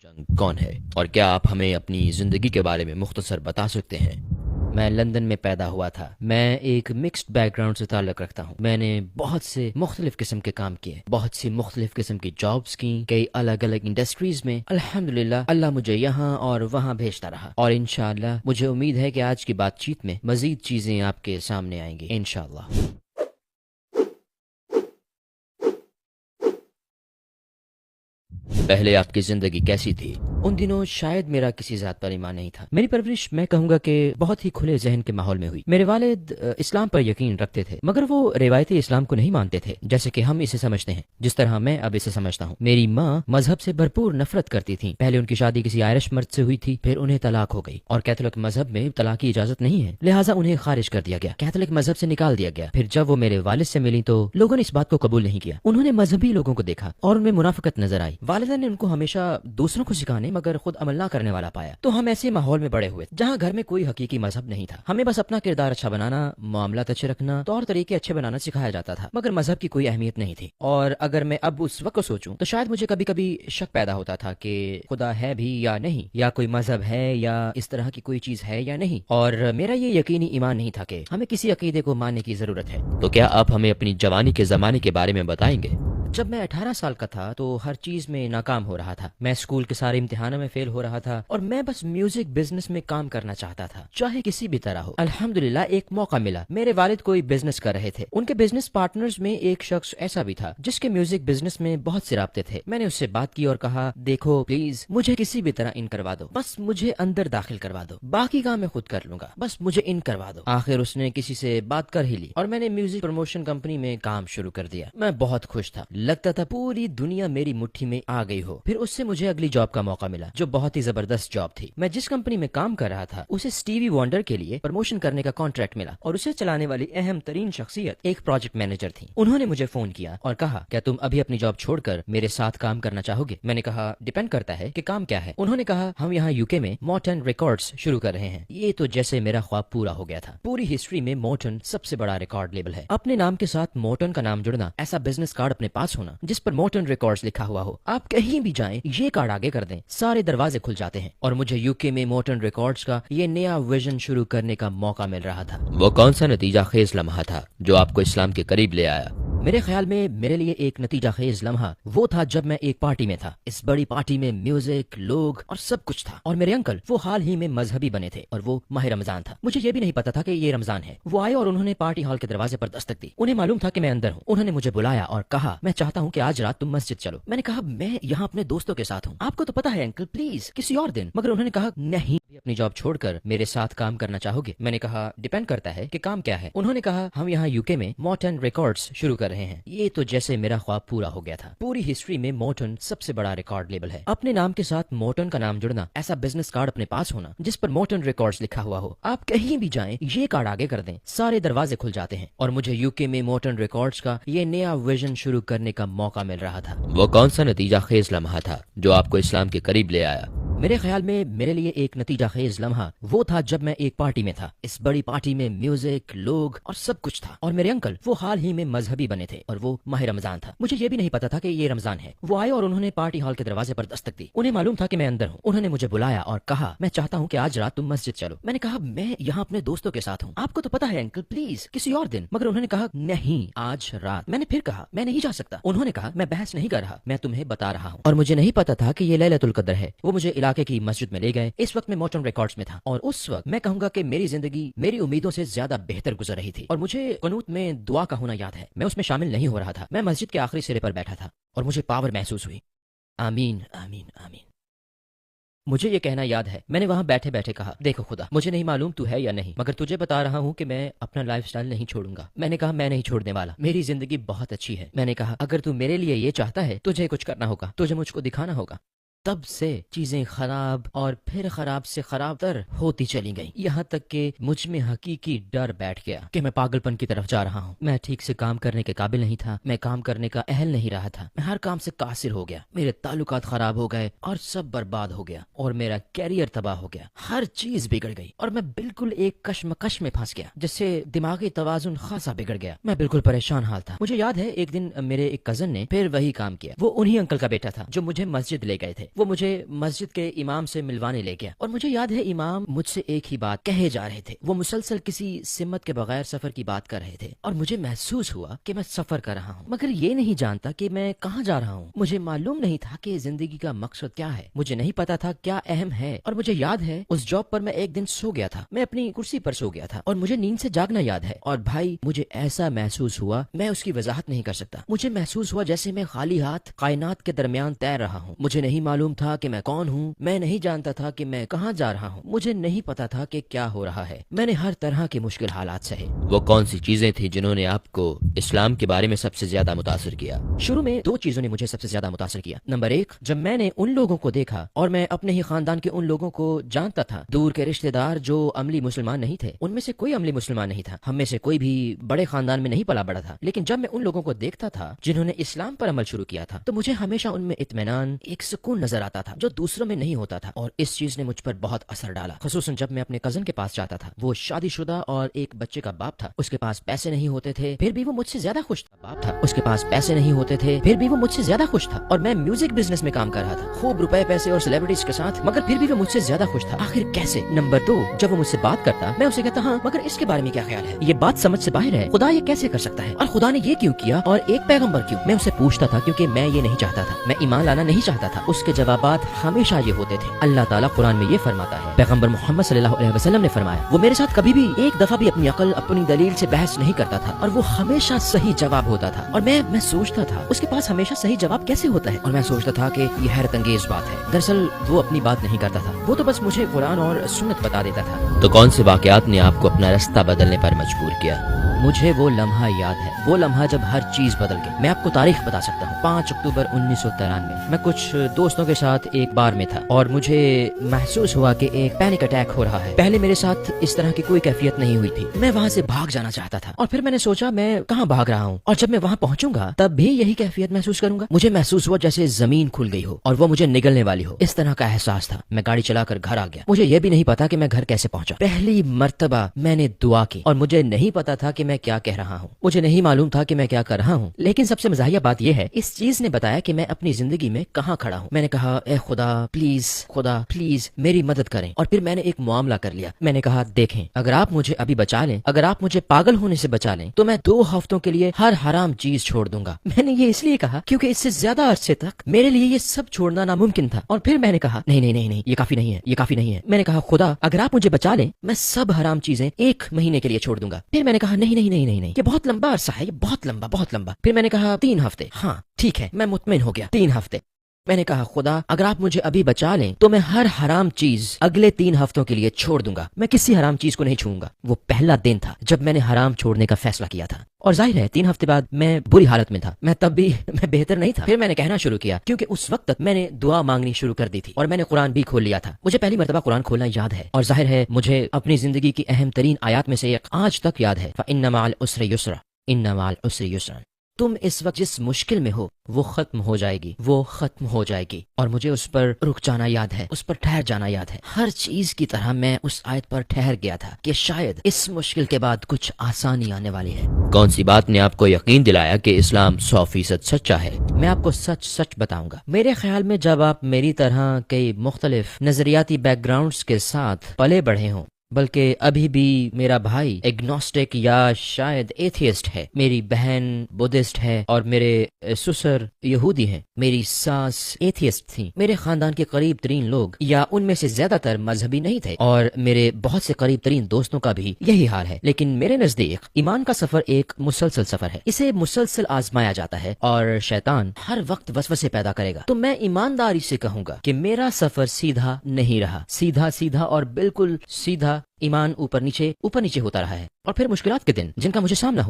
जंग कौन है और क्या आप हमें अपनी ज़िंदगी के बारे में मुख्तसर बता सकते हैं? मैं लंदन में पैदा हुआ था। मैं एक मिक्स्ड बैकग्राउंड से ताल्लुक़ रखता हूँ। मैंने बहुत से मुख्तलिफ किस्म के काम किए, बहुत सी मुख्तलिफ किस्म की जॉब्स की, कई अलग अलग इंडस्ट्रीज में। अल्हम्दुलिल्लाह अल्लाह मुझे यहाँ और वहाँ भेजता रहा और इंशाअल्लाह मुझे उम्मीद है कि आज की बातचीत में मज़ीद चीज़ें आपके सामने आएंगी इंशाअल्लाह। पहले आपकी जिंदगी कैसी थी? उन दिनों शायद मेरा किसी जात पर ईमान नहीं था। मेरी परवरिश मैं कहूँगा कि बहुत ही खुले जहन के माहौल में हुई। मेरे वालिद इस्लाम पर यकीन रखते थे, मगर वो रिवायती इस्लाम को नहीं मानते थे जैसे कि हम इसे समझते हैं, जिस तरह मैं अब इसे समझता हूँ। मेरी माँ मजहब से भरपूर नफरत करती थी। पहले उनकी शादी किसी आयरिश मर्द से हुई थी, फिर उन्हें तलाक हो गई और कैथोलिक मजहब में तलाक की इजाजत नहीं है, लिहाजा उन्हें खारिज कर दिया गया, कैथोलिक मजहब से निकाल दिया गया। फिर जब वो मेरे वालिद से मिली तो लोगों ने इस बात को कबूल नहीं किया। उन्होंने मजहबी लोगों को देखा और उनमें मुनाफिकत नजर आई। वालिदा ने उनको हमेशा दूसरों को सिखाने मगर खुद अमल ना करने वाला पाया। तो हम ऐसे माहौल में बड़े हुए जहाँ घर में कोई हकीकी मजहब नहीं था। हमें बस अपना किरदार अच्छा बनाना, मामलात अच्छे रखना, तौर तरीके अच्छे बनाना सिखाया जाता था, मगर मजहब की कोई अहमियत नहीं थी। और अगर मैं अब उस वक्त सोचूं तो शायद मुझे कभी कभी शक पैदा होता था कि खुदा है भी या नहीं, या कोई मजहब है या इस तरह की कोई चीज है या नहीं। और मेरा ये यकीनी ईमान नहीं था कि हमें किसी अकीदे को मानने की जरूरत है। तो क्या आप हमें अपनी जवानी के जमाने के बारे में बताएंगे? जब मैं 18 साल का था तो हर चीज में नाकाम हो रहा था। मैं स्कूल के सारे इम्तिहानों में फेल हो रहा था और मैं बस म्यूजिक बिजनेस में काम करना चाहता था, चाहे किसी भी तरह हो। अल्हम्दुलिल्लाह एक मौका मिला। मेरे वालिद कोई बिजनेस कर रहे थे। उनके बिजनेस पार्टनर्स में एक शख्स ऐसा भी था जिसके म्यूजिक बिजनेस में बहुत से राब्ते थे। मैंने उससे बात की और कहा, देखो प्लीज मुझे किसी भी तरह इन करवा दो, बस मुझे अंदर दाखिल करवा दो, बाकी काम मैं खुद कर लूंगा, बस मुझे इन करवा दो। आखिर उसने किसी से बात कर ही ली और मैंने म्यूजिक प्रमोशन कंपनी में काम शुरू कर दिया। मैं बहुत खुश था, लगता था पूरी दुनिया मेरी मुट्ठी में आ गई हो। फिर उससे मुझे अगली जॉब का मौका मिला जो बहुत ही जबरदस्त जॉब थी। मैं जिस कंपनी में काम कर रहा था उसे स्टीवी वंडर के लिए प्रमोशन करने का कॉन्ट्रैक्ट मिला और उसे चलाने वाली अहम तरीन शख्सियत एक प्रोजेक्ट मैनेजर थी। उन्होंने मुझे फोन किया और कहा, क्या तुम अभी अपनी जॉब छोड़कर मेरे साथ काम करना चाहोगे? मैंने कहा, डिपेंड करता है कि काम क्या है। उन्होंने कहा, हम यहाँ यूके में मोटन रिकॉर्ड्स शुरू कर रहे हैं। ये तो जैसे मेरा ख्वाब पूरा हो गया था। पूरी हिस्ट्री में मोटन सबसे बड़ा रिकॉर्ड लेबल है। अपने नाम के साथ मोटन का नाम जुड़ना, ऐसा बिजनेस कार्ड अपने पास होना जिस पर मोटन रिकॉर्ड्स लिखा हुआ हो, आप कहीं भी जाएं ये कार्ड आगे कर दें, सारे दरवाजे खुल जाते हैं। और मुझे यूके में मोटन रिकॉर्ड्स का ये नया विजन शुरू करने का मौका मिल रहा था। वो कौन सा नतीजा खेज लम्हा था जो आपको इस्लाम के करीब ले आया? मेरे ख्याल में मेरे लिए एक नतीजा खेज लम्हा वो था जब मैं एक पार्टी में था। इस बड़ी पार्टी में म्यूजिक, लोग और सब कुछ था और मेरे अंकल वो हाल ही में मजहबी बने थे और वो माह रमजान था। मुझे ये भी नहीं पता था कि ये रमजान है। वो आए और उन्होंने पार्टी हॉल के दरवाजे पर दस्तक दी। उन्हें मालूम था कि मैं अंदर हूँ। उन्होंने मुझे बुलाया और कहा, मैं चाहता हूँ कि आज रात तुम मस्जिद चलो। मैंने कहा, मैं यहाँ अपने दोस्तों के साथ हूँ, आपको तो पता है अंकल, प्लीज किसी और दिन। मगर उन्होंने कहा, नहीं, अपनी जॉब छोड़कर मेरे साथ काम करना चाहोगे? मैंने कहा, डिपेंड करता है कि काम क्या है। उन्होंने कहा, हम यहाँ यूके में मोटन रिकॉर्ड्स शुरू कर रहे हैं। ये तो जैसे मेरा ख्वाब पूरा हो गया था। पूरी हिस्ट्री में मोटन सबसे बड़ा रिकॉर्ड लेबल है। अपने नाम के साथ मोटन का नाम जुड़ना, ऐसा बिजनेस कार्ड अपने पास होना जिस पर मोटन रिकॉर्ड्स लिखा हुआ हो, आप कहीं भी जाएं ये कार्ड आगे कर दें, सारे दरवाजे खुल जाते हैं। और मुझे यूके में मोटन रिकॉर्ड्स का ये नया विजन शुरू करने का मौका मिल रहा था। वो कौन सा नतीजा खेज लम्हा था जो आपको इस्लाम के करीब ले आया? मेरे ख्याल में मेरे लिए एक नतीजा खेज लम्हा वो था जब मैं एक पार्टी में था। इस बड़ी पार्टी में म्यूजिक, लोग और सब कुछ था और मेरे अंकल वो हाल ही में मजहबी बने थे और वो माह रमजान था। मुझे ये भी नहीं पता था कि ये रमजान है। वो आए और उन्होंने पार्टी हॉल के दरवाजे पर दस्तक दी। उन्हें मालूम था कि मैं अंदर हूँ। उन्होंने मुझे बुलाया और कहा, मैं चाहता हूँ कि आज रात तुम मस्जिद चलो। मैंने कहा, मैं यहाँ अपने दोस्तों के साथ हूँ, आपको तो पता है अंकल, प्लीज किसी और दिन। मगर उन्होंने कहा, नहीं, आज रात। मैंने फिर कहा, मैं नहीं जा सकता। उन्होंने कहा, मैं बहस नहीं कर रहा, मैं तुम्हें बता रहा हूँ। और मुझे नहीं पता था कि ये लैलतुल कद्र है। वो मुझे इलाके की मस्जिद में ले गए। इस वक्त मैं मोटन रिकॉर्ड्स में था और उस वक्त मैं कहूंगा कि मेरी जिंदगी मेरी उम्मीदों से ज्यादा बेहतर गुजर रही थी। और मुझे कनूत में दुआ का होना याद है। मैं उसमें शामिल नहीं हो रहा था। मैं मस्जिद के आखिरी सिरे पर बैठा था और मुझे पावर महसूस हुई। आमीन आमीन आमीन। मुझे ये कहना याद है, मैंने वहां बैठे बैठे कहा, देखो खुदा, मुझे नहीं मालूम तू है या नहीं, मगर तुझे बता रहा हूँ कि मैं अपना लाइफस्टाइल नहीं छोड़ूंगा। मैंने कहा, मैं नहीं छोड़ने वाला, मेरी जिंदगी बहुत अच्छी है। मैंने कहा, अगर तू मेरे लिए ये चाहता है तुझे कुछ करना होगा, तुझे मुझको दिखाना होगा। तब से चीजें खराब और फिर खराब से खराब तर होती चली गई, यहाँ तक कि मुझ में हकीकी डर बैठ गया कि मैं पागलपन की तरफ जा रहा हूँ। मैं ठीक से काम करने के काबिल नहीं था, मैं काम करने का अहल नहीं रहा था, मैं हर काम से कासिर हो गया, मेरे ताल्लुकात खराब हो गए और सब बर्बाद हो गया और मेरा कैरियर तबाह हो गया, हर चीज बिगड़ गई और मैं बिल्कुल एक कश्मकश में फंस गया जिससे दिमागी तवाजुन खासा बिगड़ गया। मैं बिल्कुल परेशान हाल था। मुझे याद है एक दिन मेरे एक कजन ने फिर वही काम किया। वो उन्हीं अंकल का बेटा था जो मुझे मस्जिद ले गए थे। وہ مجھے مسجد کے امام سے ملوانے لے گیا، اور مجھے یاد ہے امام مجھ سے ایک ہی بات کہے جا رہے تھے، وہ مسلسل کسی سمت کے بغیر سفر کی بات کر رہے تھے، اور مجھے محسوس ہوا کہ میں سفر کر رہا ہوں، مگر یہ نہیں جانتا کہ میں کہاں جا رہا ہوں۔ مجھے معلوم نہیں تھا کہ زندگی کا مقصد کیا ہے، مجھے نہیں پتا تھا کیا اہم ہے، اور مجھے یاد ہے اس جاب پر میں ایک دن سو گیا تھا، میں اپنی کرسی پر سو گیا تھا، اور مجھے نیند سے جاگنا یاد ہے، اور بھائی مجھے ایسا محسوس ہوا، میں اس کی وضاحت نہیں کر سکتا، مجھے محسوس ہوا جیسے میں خالی ہاتھ کائنات کے درمیان تیر رہا ہوں۔ مجھے نہیں معلوم تھا کہ میں کون ہوں، میں نہیں جانتا تھا کہ میں کہاں جا رہا ہوں، مجھے نہیں پتا تھا کہ کیا ہو رہا ہے۔ میں نے ہر طرح کے مشکل حالات سہے۔ وہ کون سی چیزیں تھیں جنہوں نے آپ کو اسلام کے بارے میں سب سے زیادہ متاثر کیا؟ شروع میں دو چیزوں نے مجھے سب سے زیادہ متاثر کیا۔ نمبر ایک، جب میں نے ان لوگوں کو دیکھا، اور میں اپنے ہی خاندان کے ان لوگوں کو جانتا تھا، دور کے رشتہ دار جو عملی مسلمان نہیں تھے، ان میں سے کوئی عملی مسلمان نہیں تھا، ہم میں سے کوئی بھی بڑے خاندان میں نہیں پلا بڑا تھا، لیکن جب میں ان لوگوں کو دیکھتا تھا جنہوں نے اسلام پر عمل شروع کیا تھا، تو مجھے ہمیشہ ان میں اطمینان، ایک سکون نظر آتا تھا جو دوسروں میں نہیں ہوتا تھا، اور اس چیز نے مجھ پر بہت اثر ڈالا، خصوصاً جب میں اپنے کزن کے پاس جاتا تھا۔ وہ شادی شدہ اور ایک بچے کا باپ تھا، اس کے پاس پیسے نہیں ہوتے تھے، پھر بھی وہ مجھ سے زیادہ خوش تھا۔ باپ تھا، اس کے پاس پیسے نہیں ہوتے تھے، پھر بھی وہ مجھ سے زیادہ خوش تھا، اور میں میوزک بزنس میں کام کر رہا تھا، خوب روپے پیسے اور سیلیبریٹیز کے ساتھ، مگر پھر بھی وہ مجھ سے زیادہ خوش تھا۔ آخر کیسے؟ نمبر دو، جب وہ مجھ سے بات کرتا، میں اسے کہتا ہاں مگر اس کے بارے میں کیا خیال ہے، یہ بات سمجھ سے باہر ہے، خدا یہ کیسے کر سکتا ہے، اور خدا نے یہ کیوں کیا، اور ایک پیغمبر کیوں؟ میں اسے پوچھتا تھا کیونکہ میں یہ نہیں چاہتا تھا، میں ایمان لانا نہیں چاہتا تھا۔ اس کے جوابات ہمیشہ یہ ہوتے تھے، اللہ تعالیٰ قرآن میں یہ فرماتا ہے، پیغمبر محمد صلی اللہ علیہ وسلم نے فرمایا، وہ میرے ساتھ کبھی بھی ایک دفعہ بھی اپنی عقل، اپنی دلیل سے بحث نہیں کرتا تھا، اور وہ ہمیشہ صحیح جواب ہوتا تھا، اور میں سوچتا تھا اس کے پاس ہمیشہ صحیح جواب کیسے ہوتا ہے، اور میں سوچتا تھا کہ یہ حیرت انگیز بات ہے۔ دراصل وہ اپنی بات نہیں کرتا تھا، وہ تو بس مجھے قرآن اور سنت بتا دیتا تھا۔ تو کون سے واقعات نے آپ کو اپنا رستہ بدلنے پر مجبور کیا؟ مجھے وہ لمحہ یاد ہے، وہ لمحہ جب ہر چیز بدل گئی۔ میں آپ کو تاریخ بتا سکتا ہوں، 5 اکتوبر 1993 میں کچھ دوستوں کے ساتھ ایک بار میں تھا، اور مجھے محسوس ہوا کہ ایک پینک اٹیک ہو رہا ہے۔ پہلے میرے ساتھ اس طرح کی کوئی کیفیت نہیں ہوئی تھی، میں وہاں سے بھاگ جانا چاہتا تھا، اور پھر میں نے سوچا میں کہاں بھاگ رہا ہوں، اور جب میں وہاں پہنچوں گا تب بھی یہی کیفیت محسوس کروں گا۔ مجھے محسوس ہوا جیسے زمین کھل گئی ہو اور وہ مجھے نگلنے والی ہو، اس طرح کا احساس تھا۔ میں گاڑی چلا کر گھر آ گیا، مجھے یہ بھی نہیں پتا کہ میں گھر کیسے پہنچا۔ پہلی مرتبہ میں نے دعا کی، اور مجھے نہیں پتا تھا کہ میں کیا کہہ رہا ہوں، مجھے نہیں معلوم تھا کہ میں کیا کر رہا ہوں، لیکن سب سے مزاحیہ بات یہ ہے، اس چیز نے بتایا کہ میں اپنی زندگی میں کہاں کھڑا ہوں۔ میں نے کہا اے خدا پلیز میری مدد کریں، اور پھر میں نے ایک معاملہ کر لیا۔ میں نے کہا دیکھیں، اگر آپ مجھے ابھی بچا لیں، اگر آپ مجھے پاگل ہونے سے بچا لیں، تو میں 2 ہفتوں کے لیے ہر حرام چیز چھوڑ دوں گا۔ میں نے یہ اس لیے کہا کیونکہ اس سے زیادہ عرصے تک میرے لیے یہ سب چھوڑنا ناممکن تھا، اور پھر میں نے کہا نہیں، یہ کافی نہیں ہے۔ میں نے کہا خدا اگر آپ مجھے بچا لیں، میں سب حرام چیزیں 1 مہینے کے لیے چھوڑ دوں گا۔ پھر میں نے کہا نہیں، یہ بہت لمبا عرصہ ہے، یہ بہت لمبا۔ پھر میں نے کہا 3 ہفتے، ہاں ٹھیک ہے، میں مطمئن ہو گیا 3 ہفتے۔ میں نے کہا خدا اگر آپ مجھے ابھی بچا لیں تو میں ہر حرام چیز اگلے 3 ہفتوں کے لیے چھوڑ دوں گا، میں کسی حرام چیز کو نہیں چھوؤں گا۔ وہ پہلا دن تھا جب میں نے حرام چھوڑنے کا فیصلہ کیا تھا، اور ظاہر ہے 3 ہفتے بعد میں بری حالت میں تھا، میں تب بھی بہتر نہیں تھا۔ پھر میں نے کہنا شروع کیا کیونکہ اس وقت تک میں نے دعا مانگنی شروع کر دی تھی، اور میں نے قرآن بھی کھول لیا تھا۔ مجھے پہلی مرتبہ قرآن کھولنا یاد ہے، اور ظاہر ہے مجھے اپنی زندگی کی اہم ترین آیات میں سے ایک آج تک یاد ہے، فَإِنَّ مَعَ الْعُسْرِ يُسْرًا إِنَّ مَعَ الْعُسْرِ يُسْرًا۔ تم اس وقت جس مشکل میں ہو وہ ختم ہو جائے گی، اور مجھے اس پر رک جانا یاد ہے، اس پر ٹھہر جانا یاد ہے۔ ہر چیز کی طرح میں اس آیت پر ٹھہر گیا تھا کہ شاید اس مشکل کے بعد کچھ آسانی آنے والی ہے۔ کون سی بات نے آپ کو یقین دلایا کہ اسلام 100% سچا ہے؟ میں آپ کو سچ بتاؤں گا، میرے خیال میں جب آپ میری طرح کئی مختلف نظریاتی بیک گراؤنڈز کے ساتھ پلے بڑھے ہوں، بلکہ ابھی بھی میرا بھائی ایگنوسٹک یا شاید ایتھیسٹ ہے، میری بہن بدھسٹ ہے، اور میرے سسر یہودی ہیں، میری ساس ایتھیسٹ تھیں، میرے خاندان کے قریب ترین لوگ یا ان میں سے زیادہ تر مذہبی نہیں تھے، اور میرے بہت سے قریب ترین دوستوں کا بھی یہی حال ہے، لیکن میرے نزدیک ایمان کا سفر ایک مسلسل سفر ہے، اسے مسلسل آزمایا جاتا ہے، اور شیطان ہر وقت وسوسے پیدا کرے گا۔ تو میں ایمانداری سے کہوں گا کہ میرا سفر سیدھا نہیں رہا، سیدھا اور بالکل سیدھا ایمان اوپر نیچے ہوتا رہا ہے، اور پھر مشکلات کے دن جن کا مجھے سامنا ہوا